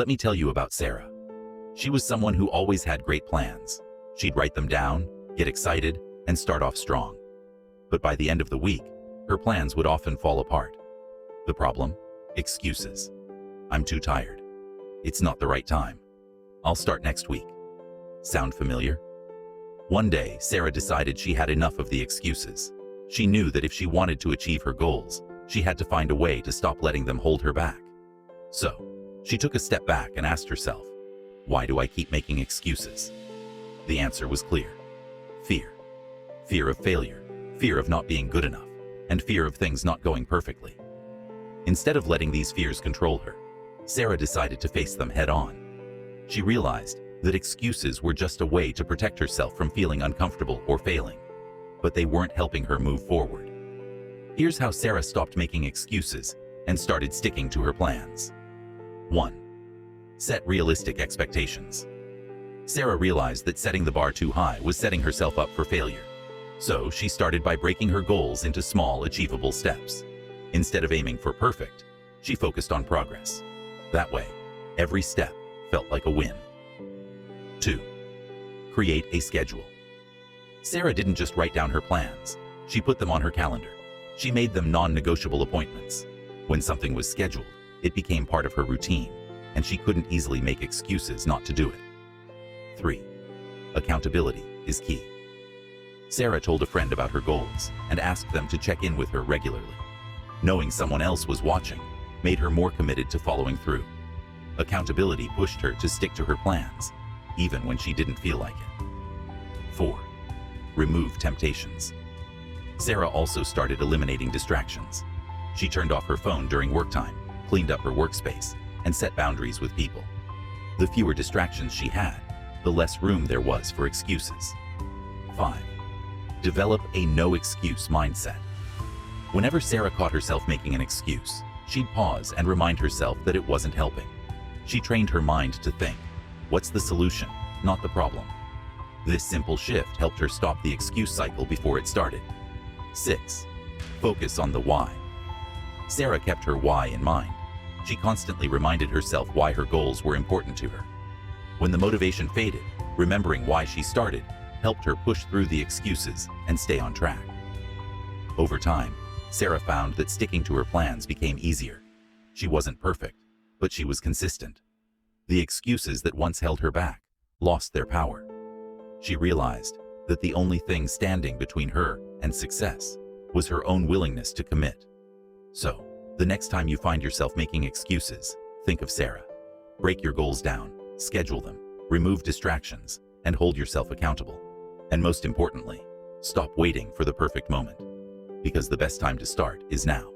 Let me tell you about Sarah. She was someone who always had great plans. She'd write them down, get excited, and start off strong. But by the end of the week, her plans would often fall apart. The problem? Excuses. I'm too tired. It's not the right time. I'll start next week. Sound familiar? One day, Sarah decided she had enough of the excuses. She knew that if she wanted to achieve her goals, she had to find a way to stop letting them hold her back. So, she took a step back and asked herself, why do I keep making excuses? The answer was clear. Fear. Fear of failure, fear of not being good enough, and fear of things not going perfectly. Instead of letting these fears control her, Sarah decided to face them head on. She realized that excuses were just a way to protect herself from feeling uncomfortable or failing, but they weren't helping her move forward. Here's how Sarah stopped making excuses and started sticking to her plans. 1. Set realistic expectations. Sarah realized that setting the bar too high was setting herself up for failure. So she started by breaking her goals into small, achievable steps. Instead of aiming for perfect, she focused on progress. That way, every step felt like a win. 2. Create a schedule. Sarah didn't just write down her plans. She put them on her calendar. She made them non-negotiable appointments. When something was scheduled, it became part of her routine, and she couldn't easily make excuses not to do it. 3. Accountability is key. Sarah told a friend about her goals and asked them to check in with her regularly. Knowing someone else was watching made her more committed to following through. Accountability pushed her to stick to her plans, even when she didn't feel like it. 4. Remove temptations. Sarah also started eliminating distractions. She turned off her phone during work time, cleaned up her workspace, and set boundaries with people. The fewer distractions she had, the less room there was for excuses. 5. Develop a no-excuse mindset. Whenever Sarah caught herself making an excuse, she'd pause and remind herself that it wasn't helping. She trained her mind to think, what's the solution, not the problem? This simple shift helped her stop the excuse cycle before it started. 6. Focus on the why. Sarah kept her why in mind. She constantly reminded herself why her goals were important to her. When the motivation faded, remembering why she started helped her push through the excuses and stay on track. Over time, Sarah found that sticking to her plans became easier. She wasn't perfect, but she was consistent. The excuses that once held her back lost their power. She realized that the only thing standing between her and success was her own willingness to commit. So, the next time you find yourself making excuses, think of Sarah. Break your goals down, schedule them, remove distractions, and hold yourself accountable. And most importantly, stop waiting for the perfect moment, because the best time to start is now.